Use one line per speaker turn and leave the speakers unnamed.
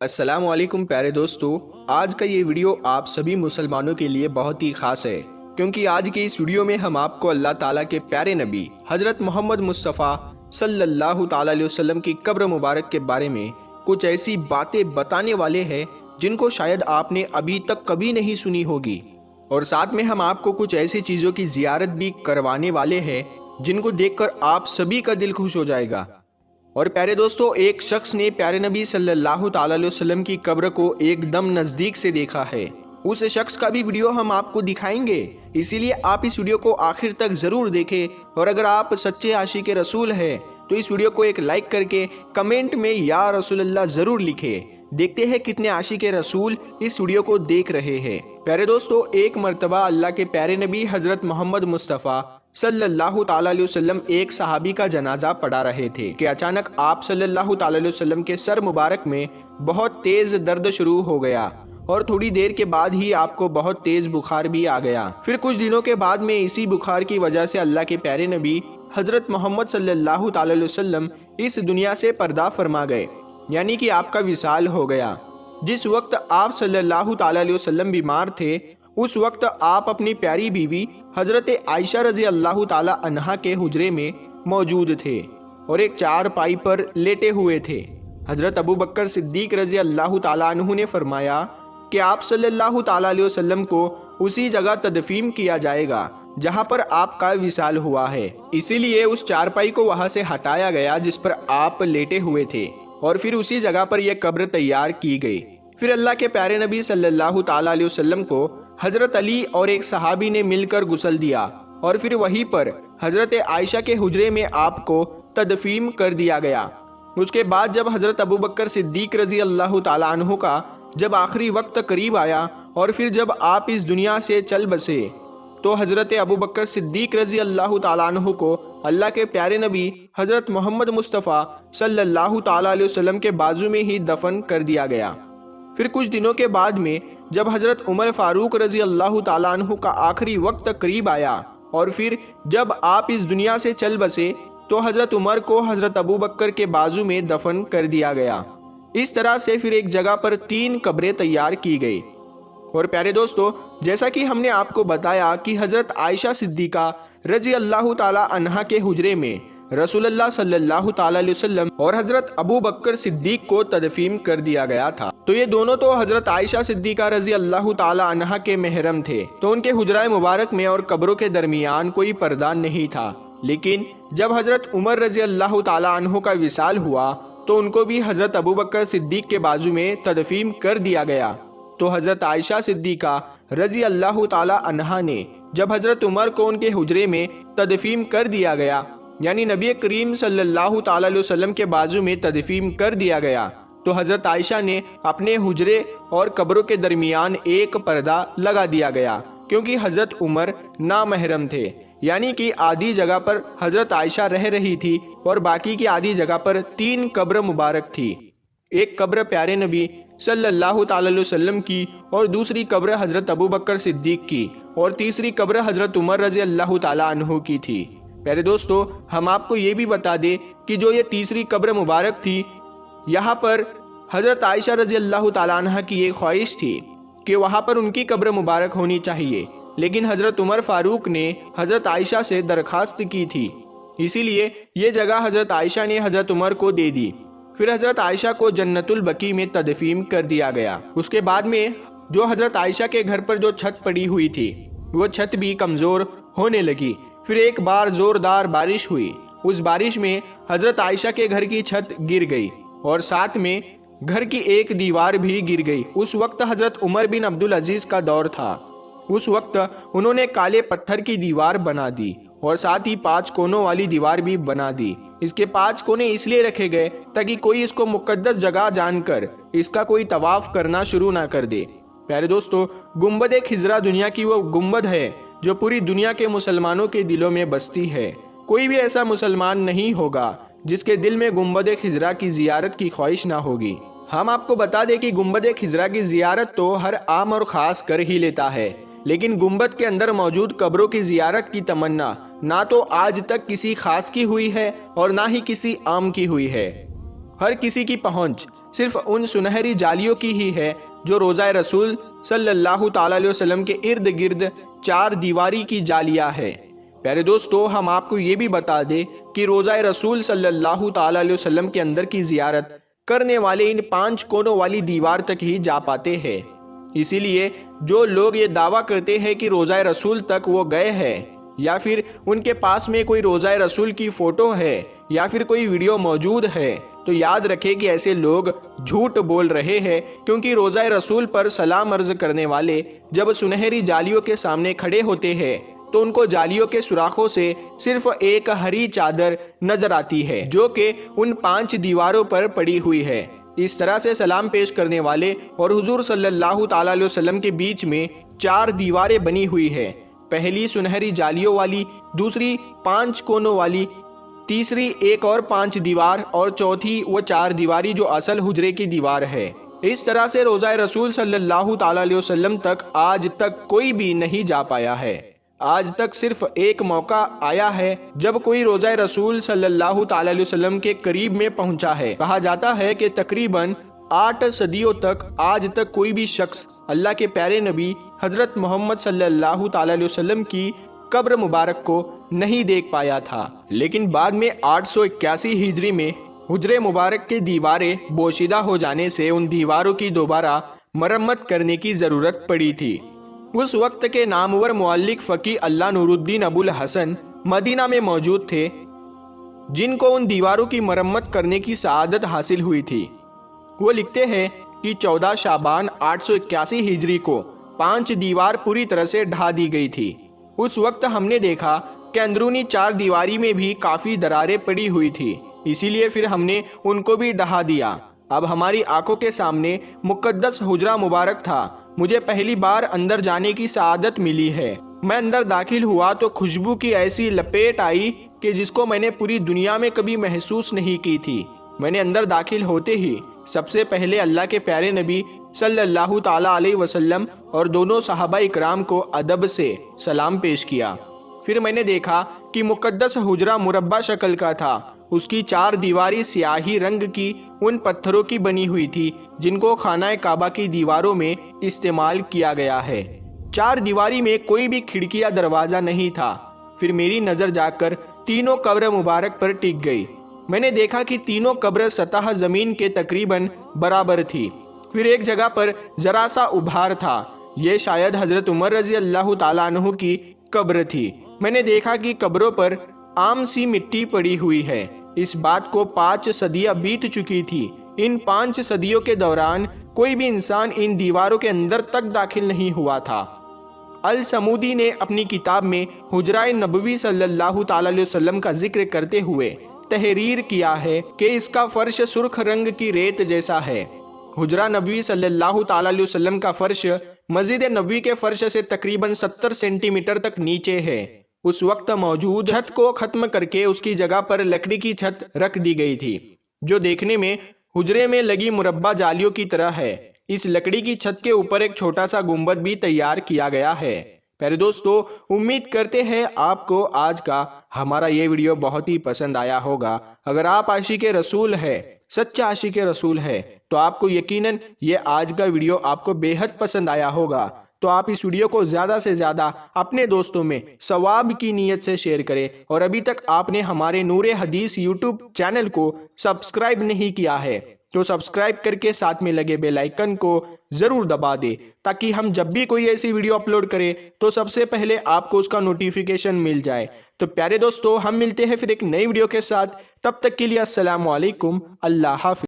السلام علیکم پیارے دوستو، آج کا یہ ویڈیو آپ سبھی مسلمانوں کے لیے بہت ہی خاص ہے، کیونکہ آج کی اس ویڈیو میں ہم آپ کو اللہ تعالیٰ کے پیارے نبی حضرت محمد مصطفیٰ صلی اللہ تعالیٰ علیہ وسلم کی قبر مبارک کے بارے میں کچھ ایسی باتیں بتانے والے ہیں جن کو شاید آپ نے ابھی تک کبھی نہیں سنی ہوگی، اور ساتھ میں ہم آپ کو کچھ ایسی چیزوں کی زیارت بھی کروانے والے ہیں جن کو دیکھ کر آپ سبھی کا دل خوش ہو جائے گا۔ اور پیارے دوستو، ایک شخص نے پیارے نبی صلی اللہ تعالیٰ علیہ وسلم کی قبر کو ایک دم نزدیک سے دیکھا ہے۔ اس شخص کا بھی ویڈیو ہم آپ کو دکھائیں گے، اسی لیے آپ اس ویڈیو کو آخر تک ضرور دیکھیں، اور اگر آپ سچے عاشق رسول ہیں تو اس ویڈیو کو ایک لائک کر کے کمنٹ میں یا رسول اللہ ضرور لکھیں۔ دیکھتے ہیں کتنے عاشق رسول اس ویڈیو کو دیکھ رہے ہیں۔ پیارے دوستو، ایک مرتبہ اللہ کے پیارے نبی حضرت محمد مصطفیٰ صلی اللہ تعالیٰ علیہ وسلم ایک صحابی کا جنازہ پڑھا رہے تھے کہ اچانک آپ صلی اللہ تعالیٰ علیہ وسلم کے سر مبارک میں بہت تیز درد شروع ہو گیا، اور تھوڑی دیر کے بعد ہی آپ کو بہت تیز بخار بھی آ گیا۔ پھر کچھ دنوں کے بعد میں اسی بخار کی وجہ سے اللہ کے پیارے نبی حضرت محمد صلی اللہ تعالیٰ علیہ وسلم اس دنیا سے پردہ فرما گئے، یعنی کہ آپ کا وصال ہو گیا۔ جس وقت آپ صلی اللہ تعالیٰ علیہ وسلم بیمار تھے، اس وقت آپ اپنی پیاری بیوی حضرت عائشہ رضی اللہ تعالیٰ عنہا کے حجرے میں موجود تھے اور ایک چارپائی پر لیٹے ہوئے تھے۔ حضرت ابو بکر صدیق رضی اللہ تعالیٰ عنہ نے فرمایا کہ آپ صلی اللہ تعالیٰ علیہ وسلم کو اسی جگہ تدفین کیا جائے گا جہاں پر آپ کا وصال ہوا ہے، اسی لیے اس چارپائی کو وہاں سے ہٹایا گیا جس پر آپ لیٹے ہوئے تھے، اور پھر اسی جگہ پر یہ قبر تیار کی گئی۔ پھر اللہ کے پیارے نبی صلی اللہ تعالیٰ علیہ وسلم کو حضرت علی اور ایک صحابی نے مل کر غسل دیا، اور پھر وہیں پر حضرت عائشہ کے حجرے میں آپ کو تدفین کر دیا گیا۔ اس کے بعد جب حضرت ابو بکر صدیق رضی اللہ تعالیٰ عنہ کا جب آخری وقت قریب آیا اور پھر جب آپ اس دنیا سے چل بسے، تو حضرت ابو بکر صدیق رضی اللہ تعالیٰ عنہ کو اللہ کے پیارے نبی حضرت محمد مصطفیٰ صلی اللہ تعالیٰ علیہ وسلم کے بازو میں ہی دفن کر دیا گیا۔ پھر کچھ دنوں کے بعد میں جب حضرت عمر فاروق رضی اللہ تعالیٰ عنہ کا آخری وقت قریب آیا اور پھر جب آپ اس دنیا سے چل بسے، تو حضرت عمر کو حضرت ابو بکر کے بازو میں دفن کر دیا گیا۔ اس طرح سے پھر ایک جگہ پر 3 قبریں تیار کی گئی۔ اور پیارے دوستو، جیسا کہ ہم نے آپ کو بتایا کہ حضرت عائشہ صدیقہ رضی اللہ تعالیٰ عنہا کے حجرے میں رسول اللہ صلی اللہ تعالیٰ علیہ وسلم اور حضرت ابو بکر صدیق کو تدفین کر دیا گیا تھا، تو یہ دونوں تو حضرت عائشہ صدیقہ رضی اللہ تعالیٰ عنہا کے محرم تھے، تو ان کے حجرہ مبارک میں اور قبروں کے درمیان کوئی پردہ نہیں تھا۔ لیکن جب حضرت عمر رضی اللہ تعالیٰ عنہ کا وصال ہوا تو ان کو بھی حضرت ابو بکر صدیق کے بازو میں تدفین کر دیا گیا، تو حضرت عائشہ صدیقہ رضی اللہ تعالیٰ عنہا نے جب حضرت عمر کو ان کے حجرے میں تدفین کر دیا گیا، یعنی نبی کریم صلی اللہ تعالیٰ علیہ وسلم کے بازو میں تدفین کر دیا گیا، تو حضرت عائشہ نے اپنے حجرے اور قبروں کے درمیان ایک پردہ لگا دیا گیا، کیونکہ حضرت عمر نامحرم تھے، یعنی کہ آدھی جگہ پر حضرت عائشہ رہ رہی تھی اور باقی کی آدھی جگہ پر 3 قبر مبارک تھی۔ ایک قبر پیارے نبی صلی اللہ تعالیٰ علیہ وسلم کی، اور دوسری قبر حضرت ابو بکر صدیق کی، اور تیسری قبر حضرت عمر رضی اللہ تعالیٰ عنہ کی تھی۔ پیارے دوستو، ہم آپ کو یہ بھی بتا دیں کہ جو یہ تیسری قبر مبارک تھی، یہاں پر حضرت عائشہ رضی اللہ تعالیٰ عنہ کی یہ خواہش تھی کہ وہاں پر ان کی قبر مبارک ہونی چاہیے، لیکن حضرت عمر فاروق نے حضرت عائشہ سے درخواست کی تھی، اسی لیے یہ جگہ حضرت عائشہ نے حضرت عمر کو دے دی۔ پھر حضرت عائشہ کو جنت البقیع میں تدفین کر دیا گیا۔ اس کے بعد میں جو حضرت عائشہ کے گھر پر جو چھت پڑی ہوئی تھی، وہ چھت بھی کمزور ہونے لگی۔ پھر ایک بار زوردار بارش ہوئی، اس بارش میں حضرت عائشہ کے گھر کی چھت گر گئی، اور ساتھ میں گھر کی ایک دیوار بھی گر گئی۔ اس وقت حضرت عمر بن عبدالعزیز کا دور تھا۔ اس وقت انہوں نے کالے پتھر کی دیوار بنا دی، اور ساتھ ہی 5 کونوں والی دیوار بھی بنا دی۔ اس کے 5 کونے اس لیے رکھے گئے تاکہ کوئی اس کو مقدس جگہ جان کر اس کا کوئی طواف کرنا شروع نہ کر دے۔ پیارے دوستو، گنبد خضرا دنیا کی وہ گنبد ہے جو پوری دنیا کے مسلمانوں کے دلوں میں بستی ہے۔ کوئی بھی ایسا مسلمان نہیں ہوگا جس کے دل میں گنبد خضرا کی زیارت کی خواہش نہ ہوگی۔ ہم آپ کو بتا دیں کہ گنبد خضرا کی زیارت تو ہر عام اور خاص کر ہی لیتا ہے، لیکن گنبد کے اندر موجود قبروں کی زیارت کی تمنا نہ تو آج تک کسی خاص کی ہوئی ہے اور نہ ہی کسی عام کی ہوئی ہے۔ ہر کسی کی پہنچ صرف ان سنہری جالیوں کی ہی ہے جو روضہ رسول صلی اللہ تعالیٰ علیہ وسلم کے ارد گرد 4 دیواری کی جالیاں ہے۔ پیارے دوستو، ہم آپ کو یہ بھی بتا دیں کہ روضہ رسول صلی اللہ تعالیٰ علیہ وسلم کے اندر کی زیارت کرنے والے ان 5 کونوں والی دیوار تک ہی جا پاتے ہیں۔ اسی لیے جو لوگ یہ دعویٰ کرتے ہیں کہ روضہ رسول تک وہ گئے ہیں، یا پھر ان کے پاس میں کوئی روضہ رسول کی فوٹو ہے یا پھر کوئی ویڈیو موجود ہے، تو یاد رکھیں کہ ایسے لوگ جھوٹ بول رہے ہیں، کیونکہ روضہ رسول پر سلام عرض کرنے والے جب سنہری جالیوں کے سامنے کھڑے ہوتے ہیں تو ان کو جالیوں کے سوراخوں سے صرف ایک ہری چادر نظر آتی ہے جو کہ ان 5 دیواروں پر پڑی ہوئی ہے۔ اس طرح سے سلام پیش کرنے والے اور حضور صلی اللہ تعالیٰ علیہ وسلم کے بیچ میں 4 دیواریں بنی ہوئی ہے۔ پہلی سنہری جالیوں والی، دوسری 5 کونوں والی، تیسری ایک اور 5 دیوار، اور چوتھی وہ 4 دیواری جو اصل حجرے کی دیوار ہے۔ اس طرح سے روضہ رسول صلی اللہ تعالیٰ علیہ وسلم تک آج تک کوئی بھی نہیں جا پایا ہے۔ آج تک صرف ایک موقع آیا ہے جب کوئی روضہ رسول صلی اللہ تعالیٰ علیہ وسلم کے قریب میں پہنچا ہے۔ کہا جاتا ہے کہ تقریباً 8 صدیوں تک آج تک کوئی بھی شخص اللہ کے پیارے نبی حضرت محمد صلی اللہ تعالیٰ علیہ وسلم کی قبر مبارک کو نہیں دیکھ پایا تھا، لیکن بعد میں 881 ہجری میں حجرے مبارک کی دیواریں بوشیدہ ہو جانے سے ان دیواروں کی دوبارہ مرمت کرنے کی ضرورت پڑی تھی۔ اس وقت کے نامور معلق فقی اللہ نور الدین ابو الحسن مدینہ میں موجود تھے، جن کو ان دیواروں کی مرمت کرنے کی سعادت حاصل ہوئی تھی۔ وہ لکھتے ہیں کہ 14 شعبان 881 ہجری کو 5 دیوار پوری طرح سے ڈھا دی گئی تھی۔ اس وقت ہم نے دیکھا کہ اندرونی 4 دیواری میں بھی کافی دراریں پڑی ہوئی تھی، اسی لیے پھر ہم نے ان کو بھی ڈھا دیا۔ اب ہماری آنکھوں کے سامنے مقدس حجرہ مبارک تھا۔ مجھے پہلی بار اندر جانے کی سعادت ملی ہے۔ میں اندر داخل ہوا تو خوشبو کی ایسی لپیٹ آئی کہ جس کو میں نے پوری دنیا میں کبھی محسوس نہیں کی تھی۔ میں نے اندر داخل ہوتے ہی سب سے پہلے اللہ کے پیارے نبی صلی اللہ تعالیٰ علیہ وسلم اور دونوں صحابہ اکرام کو ادب سے سلام پیش کیا۔ پھر میں نے دیکھا کہ مقدس حجرہ مربع شکل کا تھا۔ اس کی 4 دیواری سیاہی رنگ کی ان پتھروں کی بنی ہوئی تھی جن کو خانہ کعبہ کی دیواروں میں استعمال کیا گیا ہے۔ 4 دیواری میں کوئی بھی کھڑکی یا دروازہ نہیں تھا۔ پھر میری نظر جا کر تینوں قبر مبارک پر ٹک گئی۔ میں نے دیکھا کہ تینوں قبر سطح زمین کے تقریباً برابر تھی۔ پھر ایک جگہ پر ذرا سا ابھار تھا، یہ شاید حضرت عمر رضی اللہ تعالیٰ عنہ کی قبر تھی۔ میں نے دیکھا کہ قبروں پر عام سی مٹی پڑی ہوئی ہے۔ اس بات کو 5 صدیاں بیت چکی تھی۔ ان 5 صدیوں کے دوران کوئی بھی انسان ان دیواروں کے اندر تک داخل نہیں ہوا تھا۔ السمودی نے اپنی کتاب میں حجرہ نبوی صلی اللہ تعالیٰ علیہ وسلم کا ذکر کرتے ہوئے تحریر کیا ہے کہ اس کا فرش سرخ رنگ کی ریت جیسا ہے۔ حجرہ نبوی صلی اللہ تعالیٰ علیہ وسلم کا فرش مسجد نبوی کے فرش سے تقریباً 70 سینٹی میٹر تک نیچے ہے۔ اس وقت موجود چھت کو ختم کر کے اس کی جگہ پر لکڑی کی چھت رکھ دی گئی تھی، جو دیکھنے میں حجرے میں لگی مربع جالیوں کی طرح ہے۔ اس لکڑی کی چھت کے اوپر ایک چھوٹا سا گنبد بھی تیار کیا گیا ہے۔ پیارے دوستو، امید کرتے ہیں آپ کو آج کا ہمارا یہ ویڈیو بہت ہی پسند آیا ہوگا۔ اگر آپ عاشق رسول ہے، سچا عاشق رسول ہے، تو آپ کو یقیناً یہ آج کا ویڈیو آپ کو بے حد پسند آیا ہوگا۔ تو آپ اس ویڈیو کو زیادہ سے زیادہ اپنے دوستوں میں ثواب کی نیت سے شیئر کریں، اور ابھی تک آپ نے ہمارے نور حدیث یوٹیوب چینل کو سبسکرائب نہیں کیا ہے تو سبسکرائب کر کے ساتھ میں لگے بیل آئیکن کو ضرور دبا دے، تاکہ ہم جب بھی کوئی ایسی ویڈیو اپلوڈ کریں تو سب سے پہلے آپ کو اس کا نوٹیفیکیشن مل جائے۔ تو پیارے دوستو، ہم ملتے ہیں پھر ایک نئی ویڈیو کے ساتھ، تب تک کے لیے السلام علیکم، اللہ حافظ۔